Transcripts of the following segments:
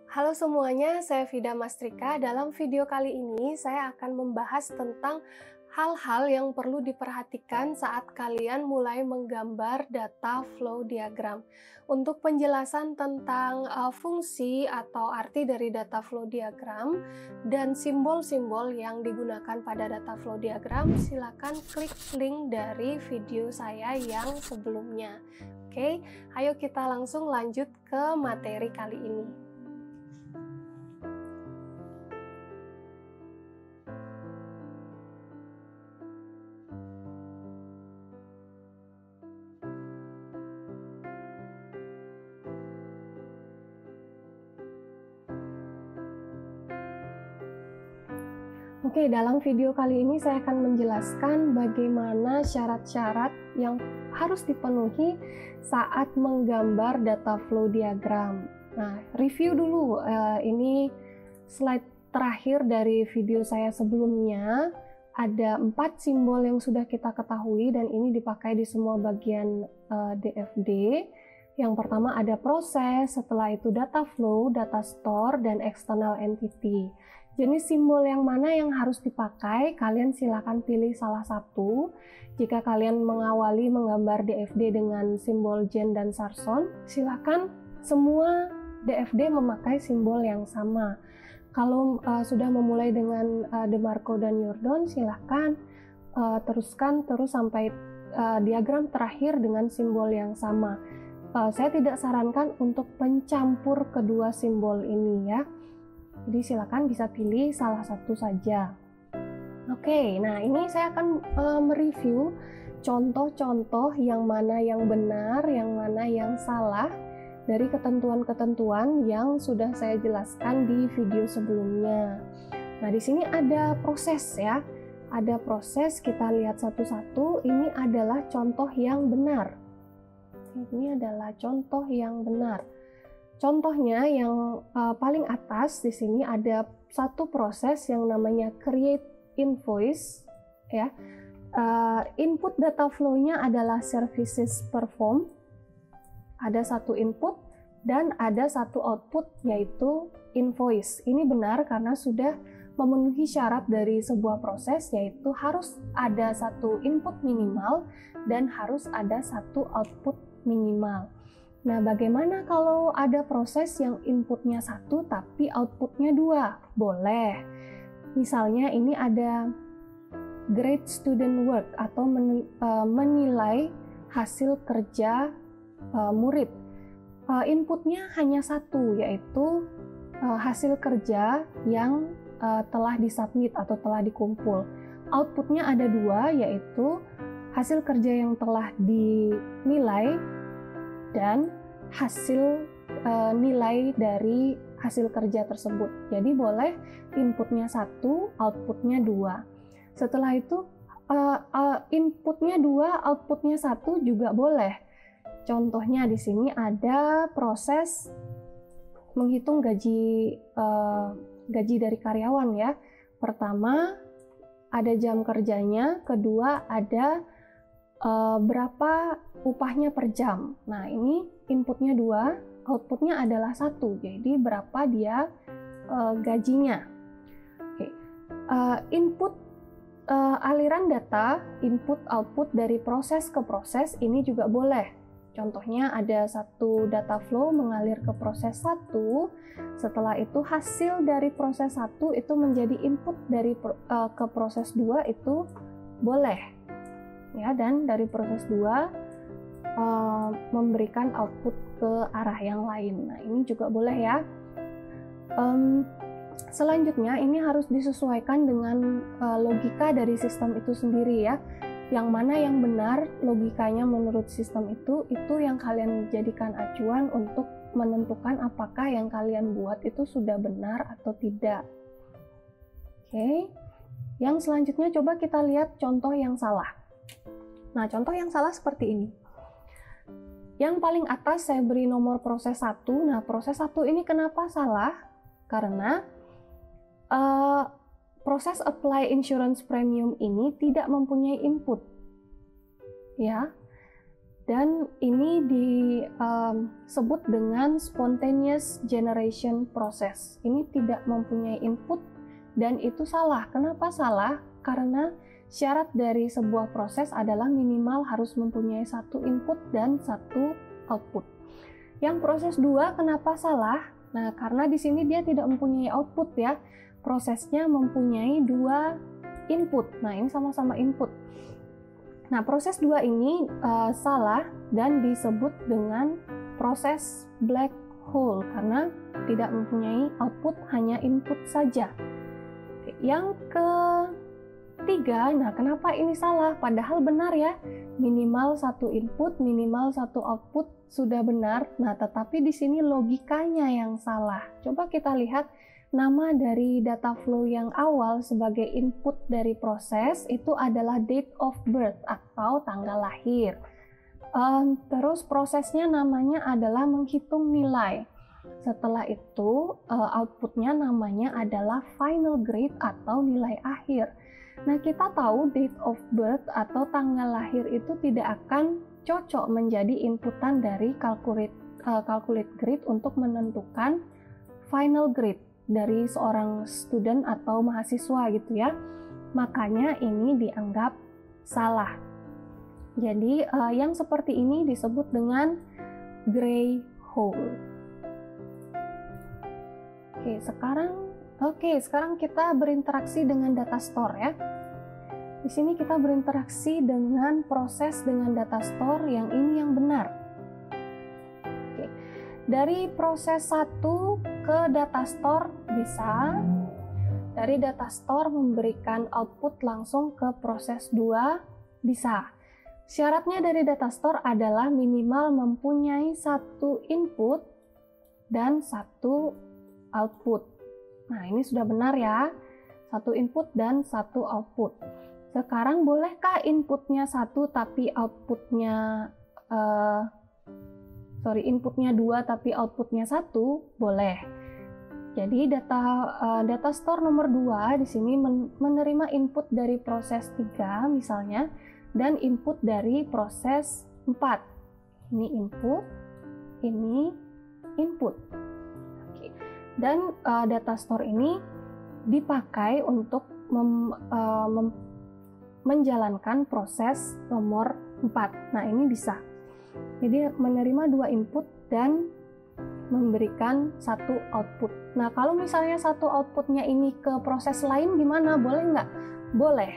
Halo semuanya, saya Vida Mastrika. Dalam video kali ini saya akan membahas tentang hal-hal yang perlu diperhatikan saat kalian mulai menggambar data flow diagram. Untuk penjelasan tentang fungsi atau arti dari data flow diagram dan simbol-simbol yang digunakan pada data flow diagram, silakan klik link dari video saya yang sebelumnya. Oke, ayo kita langsung lanjut ke materi kali ini. Oke, dalam video kali ini saya akan menjelaskan bagaimana syarat-syarat yang harus dipenuhi saat menggambar data flow diagram. Nah, review dulu, ini slide terakhir dari video saya sebelumnya. Ada 4 simbol yang sudah kita ketahui dan ini dipakai di semua bagian DFD. Yang pertama ada proses, setelah itu data flow, data store, dan external entity. Jenis simbol yang mana yang harus dipakai, kalian silakan pilih salah satu. Jika kalian mengawali menggambar DFD dengan simbol Jen dan Sarson, silakan semua DFD memakai simbol yang sama. Kalau sudah memulai dengan DeMarco dan Jordan, silakan teruskan terus sampai diagram terakhir dengan simbol yang sama. Saya tidak sarankan untuk mencampur kedua simbol ini ya. Jadi silakan bisa pilih salah satu saja. Oke, nah ini saya akan mereview contoh-contoh yang mana yang benar, yang mana yang salah dari ketentuan-ketentuan yang sudah saya jelaskan di video sebelumnya. Nah, di sini ada proses ya. Ada proses, kita lihat satu-satu. Ini adalah contoh yang benar. Ini adalah contoh yang benar. Contohnya yang paling atas di sini ada satu proses yang namanya create invoice ya. Input data flow-nya adalah services perform. Ada satu input dan ada satu output yaitu invoice. Ini benar karena sudah memenuhi syarat dari sebuah proses, yaitu harus ada satu input minimal dan harus ada satu output minimal. Nah, bagaimana kalau ada proses yang inputnya 1 tapi outputnya 2? Boleh. Misalnya ini ada grade student work atau menilai hasil kerja murid. Inputnya hanya 1, yaitu hasil kerja yang telah disubmit atau telah dikumpul. Outputnya ada 2, yaitu hasil kerja yang telah dinilai dan hasil nilai dari hasil kerja tersebut. Jadi boleh inputnya 1, outputnya 2. Setelah itu inputnya 2, outputnya 1 juga boleh. Contohnya di sini ada proses menghitung gaji dari karyawan ya. Pertama ada jam kerjanya, kedua ada berapa upahnya per jam. Nah, ini inputnya 2, outputnya adalah 1, jadi berapa dia gajinya. Oke. Input aliran data, input output dari proses ke proses ini juga boleh. Contohnya ada satu data flow mengalir ke proses 1, setelah itu hasil dari proses 1 itu menjadi input dari ke proses 2 itu boleh. Ya, dan dari proses 2 memberikan output ke arah yang lain. Nah, ini juga boleh ya. Selanjutnya ini harus disesuaikan dengan logika dari sistem itu sendiri ya. Yang mana yang benar logikanya menurut sistem itu yang kalian jadikan acuan untuk menentukan apakah yang kalian buat itu sudah benar atau tidak. Oke. Yang selanjutnya coba kita lihat contoh yang salah. Nah, contoh yang salah seperti ini. Yang paling atas saya beri nomor proses 1. Nah, proses 1 ini kenapa salah? Karena proses apply insurance premium ini tidak mempunyai input. Ya. Dan ini disebut dengan spontaneous generation process. Ini tidak mempunyai input dan itu salah. Kenapa salah? Karena syarat dari sebuah proses adalah minimal harus mempunyai satu input dan satu output. Yang proses 2 kenapa salah? Nah, karena di sini dia tidak mempunyai output ya. Prosesnya mempunyai 2 input. Nah, ini sama-sama input. Nah, proses 2 ini salah dan disebut dengan proses black hole karena tidak mempunyai output, hanya input saja. Yang ketiga, nah kenapa ini salah? Padahal benar ya, minimal satu input, minimal satu output sudah benar. Nah, tetapi di sini logikanya yang salah. Coba kita lihat nama dari data flow yang awal sebagai input dari proses itu adalah date of birth atau tanggal lahir. Terus prosesnya namanya adalah menghitung nilai. Setelah itu outputnya namanya adalah final grade atau nilai akhir. Nah, kita tahu date of birth atau tanggal lahir itu tidak akan cocok menjadi inputan dari calculate grade untuk menentukan final grade dari seorang student atau mahasiswa gitu ya. Makanya ini dianggap salah. Jadi yang seperti ini disebut dengan gray hole. Oke, sekarang kita berinteraksi dengan data store ya. Di sini kita berinteraksi dengan proses dengan data store yang ini yang benar. Oke. Dari proses 1 ke data store bisa, dari data store memberikan output langsung ke proses 2 bisa. Syaratnya dari data store adalah minimal mempunyai satu input dan satu output. Nah, ini sudah benar ya, satu input dan satu output. Sekarang bolehkah inputnya 1 tapi outputnya inputnya 2 tapi outputnya 1? Boleh. Jadi data store nomor 2 di sini menerima input dari proses 3 misalnya dan input dari proses 4. Ini input, ini input. Oke. Dan data store ini dipakai untuk menjalankan proses nomor 4. Nah, ini bisa. Jadi menerima 2 input dan memberikan satu output. Nah, kalau misalnya satu outputnya ini ke proses lain gimana? Boleh nggak? Boleh.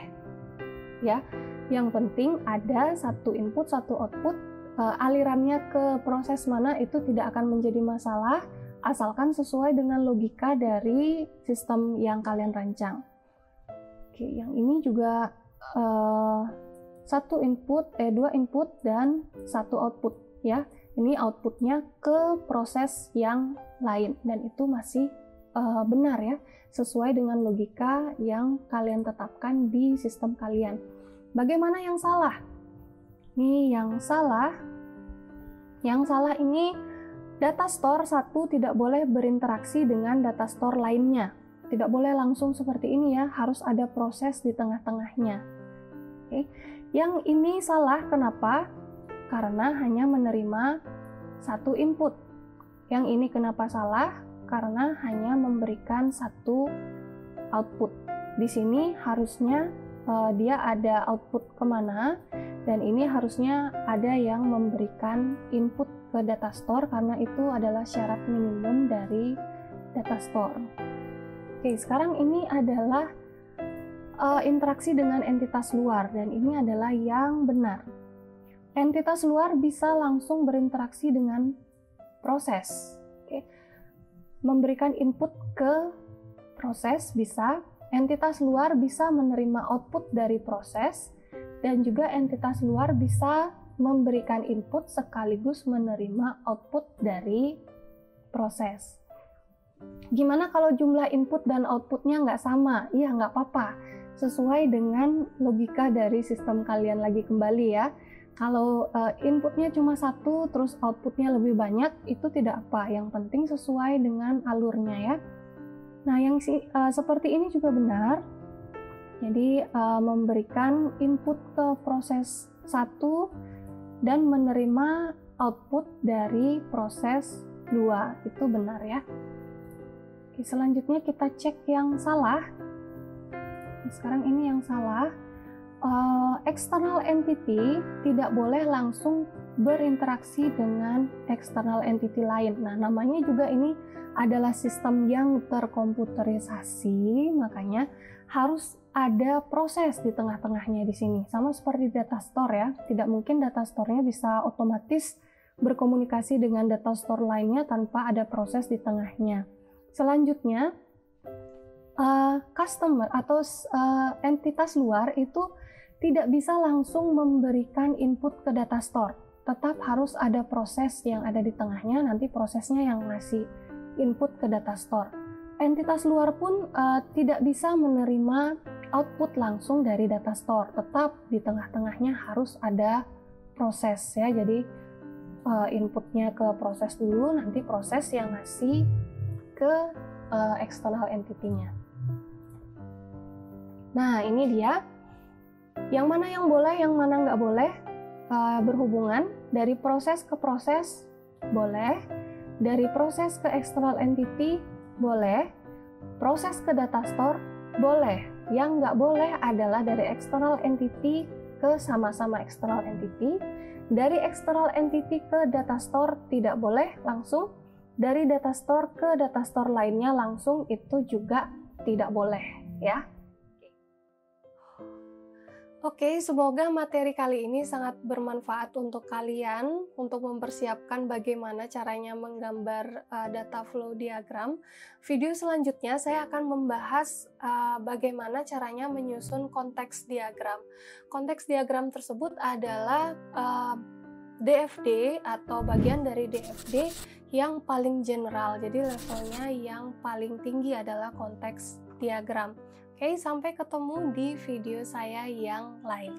Ya, yang penting ada satu input, satu output. Alirannya ke proses mana itu tidak akan menjadi masalah, asalkan sesuai dengan logika dari sistem yang kalian rancang. Oke, yang ini juga 2 input dan 1 output ya. Ini outputnya ke proses yang lain dan itu masih benar ya, sesuai dengan logika yang kalian tetapkan di sistem kalian. Bagaimana yang salah? Nih yang salah ini data store 1 tidak boleh berinteraksi dengan data store lainnya. Tidak boleh langsung seperti ini ya, harus ada proses di tengah-tengahnya. Oke. Yang ini salah, kenapa? Karena hanya menerima satu input. Yang ini kenapa salah? Karena hanya memberikan satu output. Di sini harusnya dia ada output kemana, dan ini harusnya ada yang memberikan input ke data store karena itu adalah syarat minimum dari data store. Oke, sekarang ini adalah interaksi dengan entitas luar dan ini adalah yang benar. Entitas luar bisa langsung berinteraksi dengan proses. Oke. Memberikan input ke proses bisa, entitas luar bisa menerima output dari proses, dan juga entitas luar bisa memberikan input sekaligus menerima output dari proses. Gimana kalau jumlah input dan outputnya nggak sama? Ya nggak apa-apa, sesuai dengan logika dari sistem kalian lagi kembali ya. Kalau inputnya cuma 1 terus outputnya lebih banyak, itu tidak apa, yang penting sesuai dengan alurnya ya. Nah, yang seperti ini juga benar. Jadi memberikan input ke proses 1 dan menerima output dari proses 2. Itu benar ya. Oke, selanjutnya kita cek yang salah. Sekarang ini yang salah. External entity tidak boleh langsung berinteraksi dengan external entity lain. Nah, namanya juga ini adalah sistem yang terkomputerisasi, makanya harus ada proses di tengah-tengahnya di sini. Sama seperti data store ya, tidak mungkin data store-nya bisa otomatis berkomunikasi dengan data store lainnya tanpa ada proses di tengahnya. Selanjutnya, customer atau entitas luar itu tidak bisa langsung memberikan input ke data store. Tetap harus ada proses yang ada di tengahnya, nanti prosesnya yang ngasih input ke data store. Entitas luar pun tidak bisa menerima output langsung dari data store. Tetap di tengah-tengahnya harus ada proses ya. Jadi inputnya ke proses dulu, nanti proses yang ngasih ke external entity-nya. Nah, ini dia. Yang mana yang boleh, yang mana nggak boleh berhubungan. Dari proses ke proses boleh, dari proses ke external entity boleh, proses ke data store boleh. Yang nggak boleh adalah dari external entity ke sama-sama external entity, dari external entity ke data store tidak boleh langsung, dari data store ke data store lainnya langsung itu juga tidak boleh ya. Oke, semoga materi kali ini sangat bermanfaat untuk kalian untuk mempersiapkan bagaimana caranya menggambar data flow diagram. Video selanjutnya saya akan membahas bagaimana caranya menyusun konteks diagram. Konteks diagram tersebut adalah DFD atau bagian dari DFD yang paling general. Jadi levelnya yang paling tinggi adalah konteks diagram. Oke, sampai ketemu di video saya yang lain.